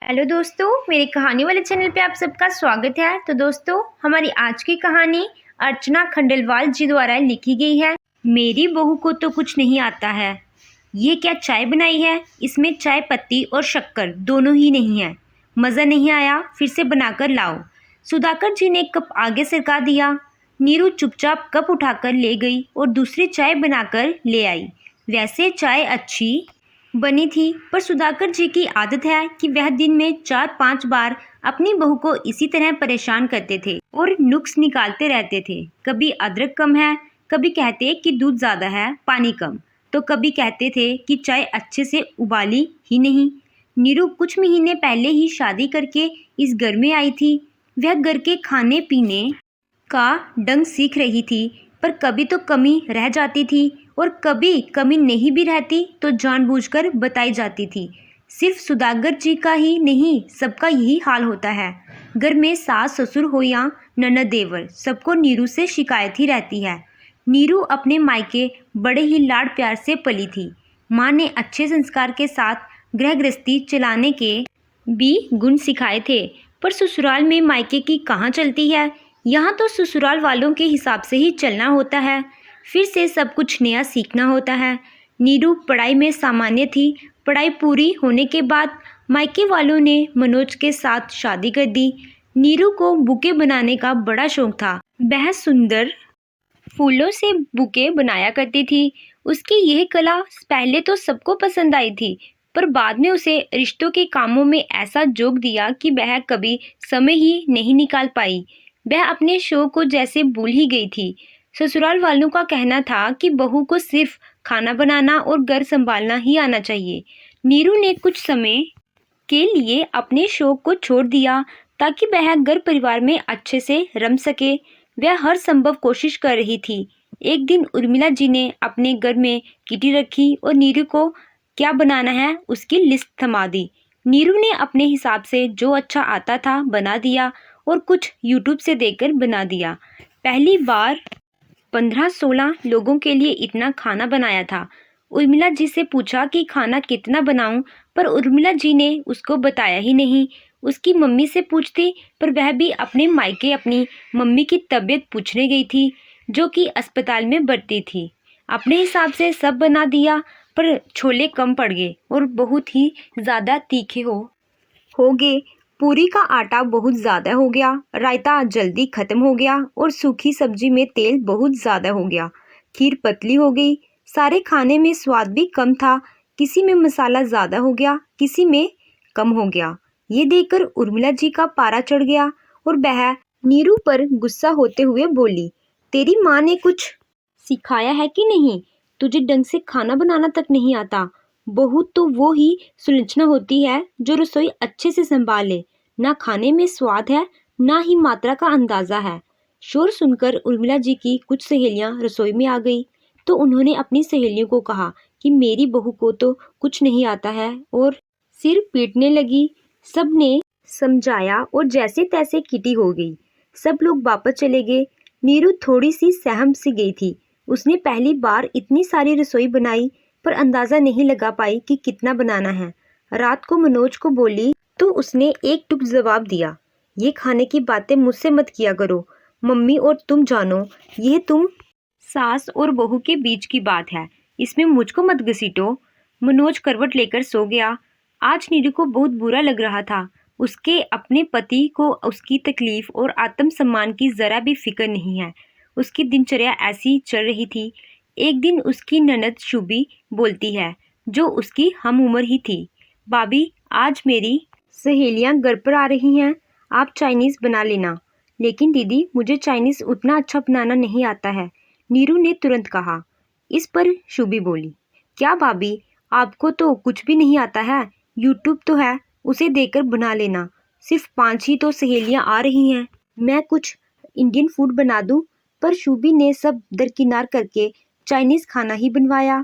Hello दोस्तों, मेरी कहानी वाले चैनल पे आप सबका स्वागत है। तो दोस्तों, हमारी आज की कहानी अर्चना खंडेलवाल जी द्वारा लिखी गई है। मेरी बहू को तो कुछ नहीं आता है। ये क्या चाय बनाई है? इसमें चाय पत्ती और शक्कर दोनों ही नहीं है। मज़ा नहीं आया, फिर से बनाकर लाओ। सुधाकर जी ने कप आगे सरका दिया। नीरू चुपचाप कप उठाकर ले गई और दूसरी चाय बनाकर ले आई। वैसे चाय अच्छी बनी थी, पर सुधाकर जी की आदत है कि वह दिन में 4-5 बार अपनी बहू को इसी तरह परेशान करते थे और नुक्स निकालते रहते थे। कभी अदरक कम है, कभी कहते कि दूध ज़्यादा है, पानी कम, तो कभी कहते थे कि चाय अच्छे से उबाली ही नहीं। नीरू कुछ महीने पहले ही शादी करके इस घर में आई थी। वह घर के खाने पीने का ढंग सीख रही थी, पर कभी तो कमी रह जाती थी और कभी कमी नहीं भी रहती तो जानबूझकर बताई जाती थी। सिर्फ सुदागर जी का ही नहीं, सबका यही हाल होता है। घर में सास ससुर हो या ननद देवर, सबको नीरू से शिकायत ही रहती है। नीरू अपने मायके बड़े ही लाड प्यार से पली थी। माँ ने अच्छे संस्कार के साथ गृह गृहस्थी चलाने के भी गुण सिखाए थे, पर ससुराल में मायके की कहाँ चलती है। यहाँ तो ससुराल वालों के हिसाब से ही चलना होता है, फिर से सब कुछ नया सीखना होता है। नीरू पढ़ाई में सामान्य थी। पढ़ाई पूरी होने के बाद मायके वालों ने मनोज के साथ शादी कर दी। नीरू को बुके बनाने का बड़ा शौक था। वह सुंदर फूलों से बुके बनाया करती थी। उसकी यह कला पहले तो सबको पसंद आई थी, पर बाद में उसे रिश्तों के कामों में ऐसा जोक दिया कि वह कभी समय ही नहीं निकाल पाई। वह अपने शौक को जैसे भूल ही गई थी। ससुराल वालों का कहना था कि बहू को सिर्फ खाना बनाना और घर संभालना ही आना चाहिए। नीरू ने कुछ समय के लिए अपने शौक को छोड़ दिया ताकि वह घर परिवार में अच्छे से रम सके। वह हर संभव कोशिश कर रही थी। एक दिन उर्मिला जी ने अपने घर में किटी रखी और नीरू को क्या बनाना है उसकी लिस्ट थमा दी। नीरू ने अपने हिसाब से जो अच्छा आता था बना दिया और कुछ यूट्यूब से देखकर बना दिया। पहली बार 15-16 लोगों के लिए इतना खाना बनाया था। उर्मिला जी से पूछा कि खाना कितना बनाऊं, पर उर्मिला जी ने उसको बताया ही नहीं। उसकी मम्मी से पूछती, पर वह भी अपने मायके अपनी मम्मी की तबीयत पूछने गई थी, जो कि अस्पताल में भर्ती थी। अपने हिसाब से सब बना दिया, पर छोले कम पड़ गए और बहुत ही ज़्यादा तीखे हो गए। पूरी का आटा बहुत ज़्यादा हो गया, रायता जल्दी ख़त्म हो गया और सूखी सब्जी में तेल बहुत ज़्यादा हो गया। खीर पतली हो गई। सारे खाने में स्वाद भी कम था। किसी में मसाला ज़्यादा हो गया, किसी में कम हो गया। ये देखकर उर्मिला जी का पारा चढ़ गया और वह नीरू पर गुस्सा होते हुए बोली, तेरी माँ ने कुछ सिखाया है कि नहीं? तुझे ढंग से खाना बनाना तक नहीं आता। बहू तो वो ही सुलझना होती है जो रसोई अच्छे से संभाल ले। ना खाने में स्वाद है, ना ही मात्रा का अंदाजा है। शोर सुनकर उर्मिला जी की कुछ सहेलियां रसोई में आ गई, तो उन्होंने अपनी सहेलियों को कहा कि मेरी बहू को तो कुछ नहीं आता है और सिर पीटने लगी। सब ने समझाया और जैसे तैसे किटी हो गई। सब लोग वापस चले गए। नीरू थोड़ी सी सहम सी गई थी। उसने पहली बार इतनी सारी रसोई बनाई, पर अंदाजा नहीं लगा पाई कि कितना बनाना है। रात को मनोज को बोली तो उसने एक टुक जवाब दिया, ये खाने की बातें मुझसे मत किया करो। मम्मी और तुम जानो, ये तुम सास और बहू के बीच की बात है, इसमें मुझको मत घसीटो। मनोज करवट लेकर सो गया। आज नीरू को बहुत बुरा लग रहा था। उसके अपने पति को उसकी तकलीफ और आत्मसम्मान की जरा भी फिक्र नहीं है। उसकी दिनचर्या ऐसी चल रही थी। एक दिन उसकी ननद शुभी बोलती है, जो उसकी हम उम्र ही थी, भाभी आज मेरी सहेलियां घर पर आ रही हैं, आप चाइनीज़ बना लेना। लेकिन दीदी, मुझे चाइनीज़ उतना अच्छा बनाना नहीं आता है, नीरू ने तुरंत कहा। इस पर शुभी बोली, क्या भाभी, आपको तो कुछ भी नहीं आता है? यूट्यूब तो है, उसे देखकर बना लेना। सिर्फ 5 ही तो सहेलियां आ रही हैं, मैं कुछ इंडियन फूड बना दूं। पर शुभी ने सब दरकिनार करके चाइनीज़ खाना ही बनवाया।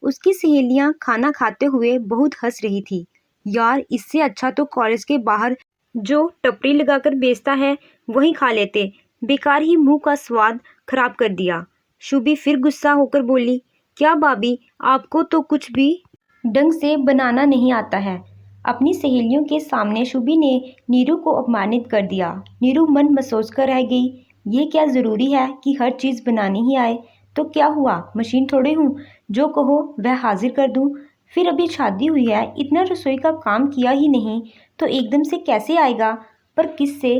उसकी सहेलियां खाना खाते हुए बहुत हंस रही थी। यार, इससे अच्छा तो कॉलेज के बाहर जो टपरी लगाकर बेचता है वहीं खा लेते। बेकार ही मुंह का स्वाद खराब कर दिया। शुभी फिर गुस्सा होकर बोली, क्या भाभी, आपको तो कुछ भी ढंग से बनाना नहीं आता है? अपनी सहेलियों के सामने शुभी ने नीरू को अपमानित कर दिया। नीरू मन सोच कर रह गई, ये क्या ज़रूरी है कि हर चीज़ बनानी ही आए? तो क्या हुआ, मशीन थोड़ी हूँ, जो कहो वह हाजिर कर दूँ। फिर अभी शादी हुई है, इतना रसोई का काम किया ही नहीं तो एकदम से कैसे आएगा? पर किससे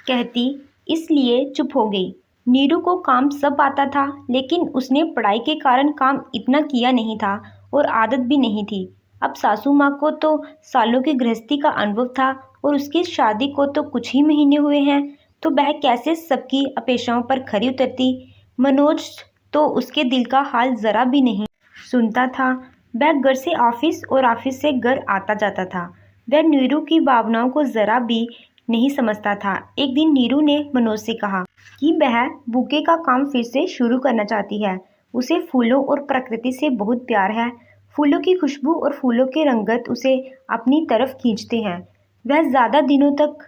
कहती, इसलिए चुप हो गई। नीरू को काम सब आता था, लेकिन उसने पढ़ाई के कारण काम इतना किया नहीं था और आदत भी नहीं थी। अब सासू माँ को तो सालों की गृहस्थी का अनुभव था और उसकी शादी को तो कुछ ही महीने हुए हैं, तो वह कैसे सबकी अपेक्षाओं पर खरी उतरती। मनोज तो उसके दिल का हाल जरा भी नहीं सुनता था। वह घर से ऑफिस और ऑफिस से घर आता जाता था। वह नीरू की भावनाओं को जरा भी नहीं समझता था। एक दिन नीरू ने मनोज से कहा कि वह बुके का काम फिर से शुरू करना चाहती है। उसे फूलों और प्रकृति से बहुत प्यार है। फूलों की खुशबू और फूलों के रंगत उसे अपनी तरफ खींचते हैं। वह ज़्यादा दिनों तक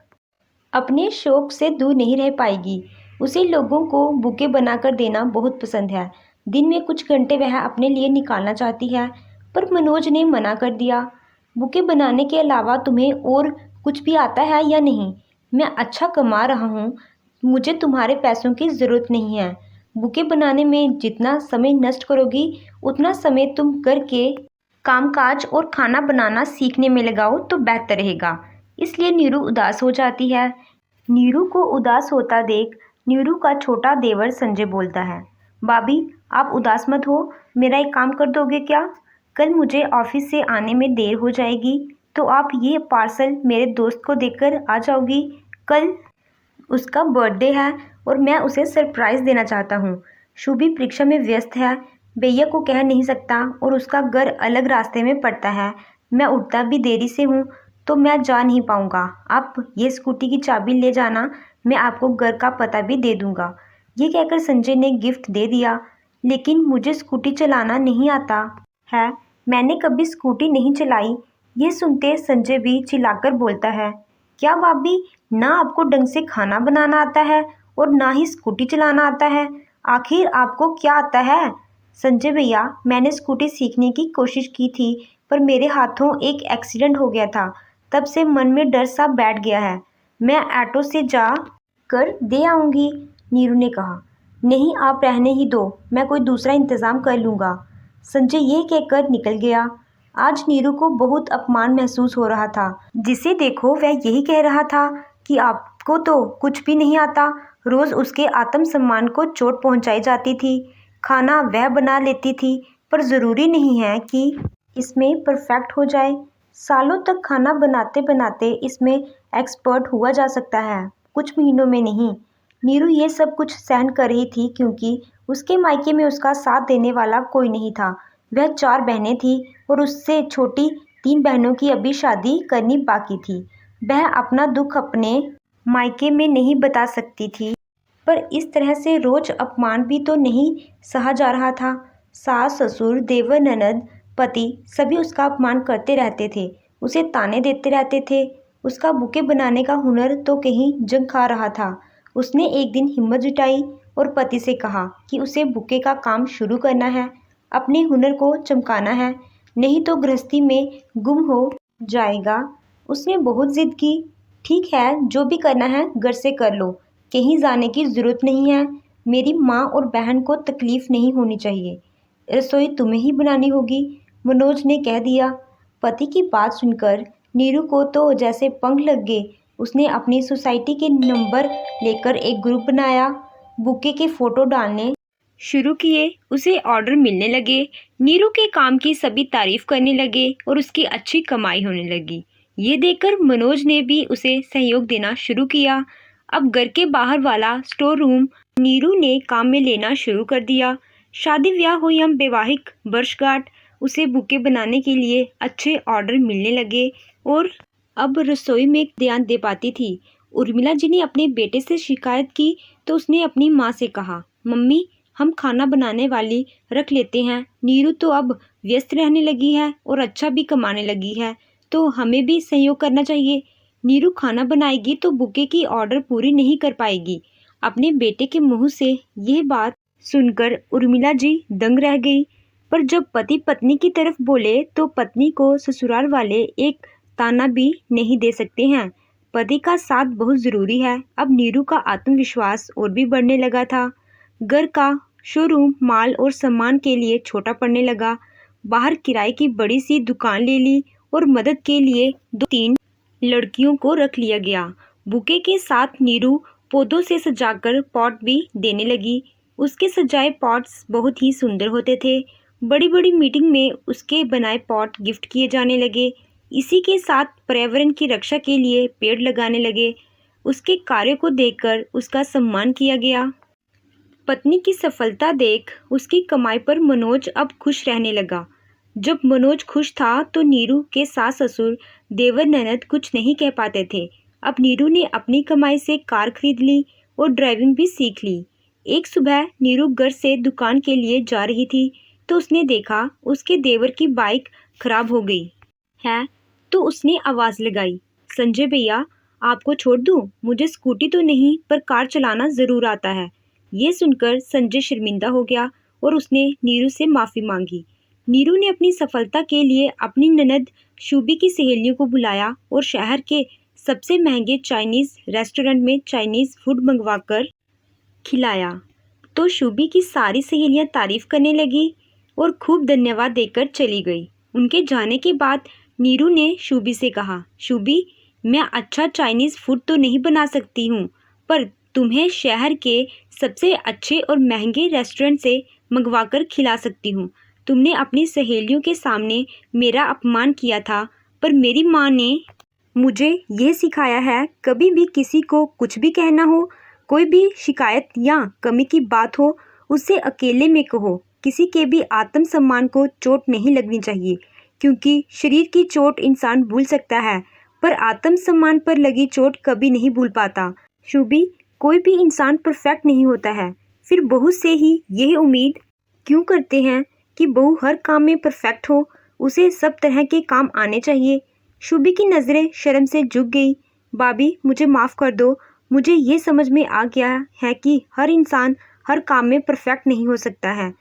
अपने शौक से दूर नहीं रह पाएगी। उसे लोगों को बुके बनाकर देना बहुत पसंद है। दिन में कुछ घंटे वह अपने लिए निकालना चाहती है, पर मनोज ने मना कर दिया। बुके बनाने के अलावा तुम्हें और कुछ भी आता है या नहीं? मैं अच्छा कमा रहा हूँ, मुझे तुम्हारे पैसों की ज़रूरत नहीं है। बुके बनाने में जितना समय नष्ट करोगी, उतना समय तुम घर के कामकाज और खाना बनाना सीखने में लगाओ तो बेहतर रहेगा। इसलिए नीरू उदास हो जाती है। नीरू को उदास होता देख नीरू का छोटा देवर संजय बोलता है, भाभी आप उदास मत हो, मेरा एक काम कर दोगे क्या? कल मुझे ऑफिस से आने में देर हो जाएगी, तो आप ये पार्सल मेरे दोस्त को देकर आ जाओगी। कल उसका बर्थडे है और मैं उसे सरप्राइज़ देना चाहता हूँ। शुभी परीक्षा में व्यस्त है, भैया को कह नहीं सकता और उसका घर अलग रास्ते में पड़ता है। मैं उठता भी देरी से हूँ तो मैं जा नहीं पाऊँगा। आप ये स्कूटी की चाबी ले जाना, मैं आपको घर का पता भी दे दूँगा। ये कहकर संजय ने गिफ्ट दे दिया। लेकिन मुझे स्कूटी चलाना नहीं आता है, मैंने कभी स्कूटी नहीं चलाई। ये सुनते संजय भी चिल्लाकर बोलता है, क्या भाभी, ना आपको ढंग से खाना बनाना आता है और ना ही स्कूटी चलाना आता है, आखिर आपको क्या आता है? संजय भैया, मैंने स्कूटी सीखने की कोशिश की थी, पर मेरे हाथों एक एक्सीडेंट हो गया था। तब से मन में डर सा बैठ गया है। मैं ऑटो से जा कर दे आऊँगी। नीरू ने कहा, नहीं आप रहने ही दो, मैं कोई दूसरा इंतज़ाम कर लूँगा। संजय ये कहकर निकल गया। आज नीरू को बहुत अपमान महसूस हो रहा था। जिसे देखो वह यही कह रहा था कि आपको तो कुछ भी नहीं आता। रोज़ उसके आत्मसम्मान को चोट पहुंचाई जाती थी। खाना वह बना लेती थी, पर ज़रूरी नहीं है कि इसमें परफेक्ट हो जाए। सालों तक खाना बनाते बनाते इसमें एक्सपर्ट हुआ जा सकता है, कुछ महीनों में नहीं। नीरू ये सब कुछ सहन कर रही थी क्योंकि उसके मायके में उसका साथ देने वाला कोई नहीं था। वह 4 बहनें थीं और उससे छोटी 3 बहनों की अभी शादी करनी बाकी थी। वह अपना दुख अपने मायके में नहीं बता सकती थी, पर इस तरह से रोज अपमान भी तो नहीं सहा जा रहा था। सास ससुर देवर ननद पति सभी उसका अपमान करते रहते थे, उसे ताने देते रहते थे। उसका बुके बनाने का हुनर तो कहीं जंग खा रहा था। उसने एक दिन हिम्मत जुटाई और पति से कहा कि उसे बुके का काम शुरू करना है, अपने हुनर को चमकाना है, नहीं तो गृहस्थी में गुम हो जाएगा। उसने बहुत जिद की, ठीक है जो भी करना है घर से कर लो, कहीं जाने की ज़रूरत नहीं है। मेरी माँ और बहन को तकलीफ़ नहीं होनी चाहिए, रसोई तुम्हें ही बनानी होगी, मनोज ने कह दिया। पति की बात सुनकर नीरू को तो जैसे पंख लग गए। उसने अपनी सोसाइटी के नंबर लेकर एक ग्रुप बनाया, बुके के फ़ोटो डालने शुरू किए। उसे ऑर्डर मिलने लगे। नीरू के काम की सभी तारीफ करने लगे और उसकी अच्छी कमाई होने लगी। ये देखकर मनोज ने भी उसे सहयोग देना शुरू किया। अब घर के बाहर वाला स्टोर रूम नीरू ने काम में लेना शुरू कर दिया। शादी ब्याह हो या वैवाहिक वर्षगांठ, उसे बुके बनाने के लिए अच्छे ऑर्डर मिलने लगे और अब रसोई में ध्यान दे पाती थी। उर्मिला जी ने अपने बेटे से शिकायत की तो उसने अपनी माँ से कहा, मम्मी हम खाना बनाने वाली रख लेते हैं। नीरू तो अब व्यस्त रहने लगी है और अच्छा भी कमाने लगी है, तो हमें भी सहयोग करना चाहिए। नीरू खाना बनाएगी तो बुके की ऑर्डर पूरी नहीं कर पाएगी। अपने बेटे के मुंह से यह बात सुनकर उर्मिला जी दंग रह गई। पर जब पति पत्नी की तरफ बोले तो पत्नी को ससुराल वाले एक ताना भी नहीं दे सकते हैं। पति का साथ बहुत ज़रूरी है। अब नीरू का आत्मविश्वास और भी बढ़ने लगा था। घर का शोरूम माल और सामान के लिए छोटा पड़ने लगा। बाहर किराए की बड़ी सी दुकान ले ली और मदद के लिए 2-3 लड़कियों को रख लिया गया। बुके के साथ नीरू पौधों से सजाकर पॉट भी देने लगी। उसके सजाए पॉट्स बहुत ही सुंदर होते थे। बड़ी बड़ी मीटिंग में उसके बनाए पॉट गिफ्ट किए जाने लगे। इसी के साथ पर्यावरण की रक्षा के लिए पेड़ लगाने लगे। उसके कार्य को देखकर उसका सम्मान किया गया। पत्नी की सफलता देख उसकी कमाई पर मनोज अब खुश रहने लगा। जब मनोज खुश था तो नीरू के सास ससुर देवर ननद कुछ नहीं कह पाते थे। अब नीरू ने अपनी कमाई से कार खरीद ली और ड्राइविंग भी सीख ली। एक सुबह नीरू घर से दुकान के लिए जा रही थी तो उसने देखा उसके देवर की बाइक खराब हो गई है। तो उसने आवाज़ लगाई, संजय भैया आपको छोड़ दूँ? मुझे स्कूटी तो नहीं पर कार चलाना ज़रूर आता है। ये सुनकर संजय शर्मिंदा हो गया और उसने नीरू से माफ़ी मांगी। नीरू ने अपनी सफलता के लिए अपनी ननद शुभी की सहेलियों को बुलाया और शहर के सबसे महंगे चाइनीज़ रेस्टोरेंट में चाइनीज़ फूड मंगवाकर खिलाया। तो शुभी की सारी सहेलियां तारीफ करने लगी और खूब धन्यवाद देकर चली गई। उनके जाने के बाद नीरू ने शुभी से कहा, शुभी मैं अच्छा चाइनीज़ फूड तो नहीं बना सकती हूँ पर तुम्हें शहर के सबसे अच्छे और महंगे रेस्टोरेंट से मंगवाकर खिला सकती हूँ। तुमने अपनी सहेलियों के सामने मेरा अपमान किया था पर मेरी माँ ने मुझे यह सिखाया है कभी भी किसी को कुछ भी कहना हो, कोई भी शिकायत या कमी की बात हो उसे अकेले में कहो। किसी के भी आत्मसम्मान को चोट नहीं लगनी चाहिए क्योंकि शरीर की चोट इंसान भूल सकता है पर आत्मसम्मान पर लगी चोट कभी नहीं भूल पाता। शुभी कोई भी इंसान परफेक्ट नहीं होता है, फिर बहू से ही यह उम्मीद क्यों करते हैं कि बहू हर काम में परफेक्ट हो, उसे सब तरह के काम आने चाहिए। शुभी की नज़रें शर्म से झुक गई। भाभी मुझे माफ़ कर दो, मुझे ये समझ में आ गया है कि हर इंसान हर काम में परफेक्ट नहीं हो सकता है।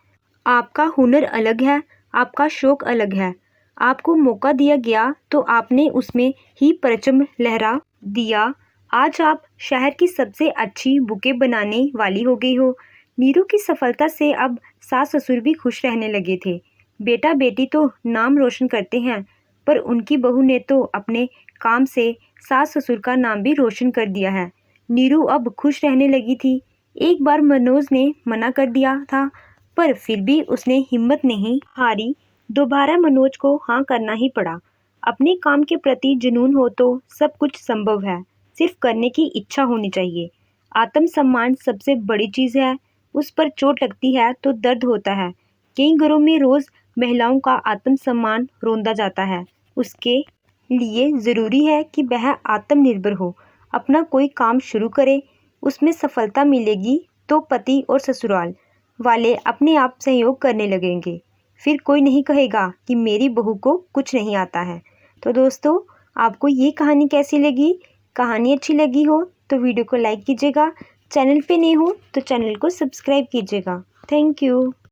आपका हुनर अलग है, आपका शौक़ अलग है। आपको मौका दिया गया तो आपने उसमें ही परचम लहरा दिया। आज आप शहर की सबसे अच्छी बुके बनाने वाली हो गई हो। नीरू की सफलता से अब सास ससुर भी खुश रहने लगे थे। बेटा बेटी तो नाम रोशन करते हैं पर उनकी बहू ने तो अपने काम से सास ससुर का नाम भी रोशन कर दिया है। नीरू अब खुश रहने लगी थी। एक बार मनोज ने मना कर दिया था पर फिर भी उसने हिम्मत नहीं हारी। दोबारा मनोज को हाँ करना ही पड़ा। अपने काम के प्रति जुनून हो तो सब कुछ संभव है, सिर्फ करने की इच्छा होनी चाहिए। आत्मसम्मान सबसे बड़ी चीज़ है, उस पर चोट लगती है तो दर्द होता है। कई घरों में रोज़ महिलाओं का आत्मसम्मान रोंदा जाता है। उसके लिए ज़रूरी है कि वह आत्मनिर्भर हो, अपना कोई काम शुरू करे, उसमें सफलता मिलेगी तो पति और ससुराल वाले अपने आप सहयोग करने लगेंगे। फिर कोई नहीं कहेगा कि मेरी बहू को कुछ नहीं आता है। तो दोस्तों आपको ये कहानी कैसी लगी? कहानी अच्छी लगी हो तो वीडियो को लाइक कीजिएगा। चैनल पे नए हो तो चैनल को सब्सक्राइब कीजिएगा। Thank you.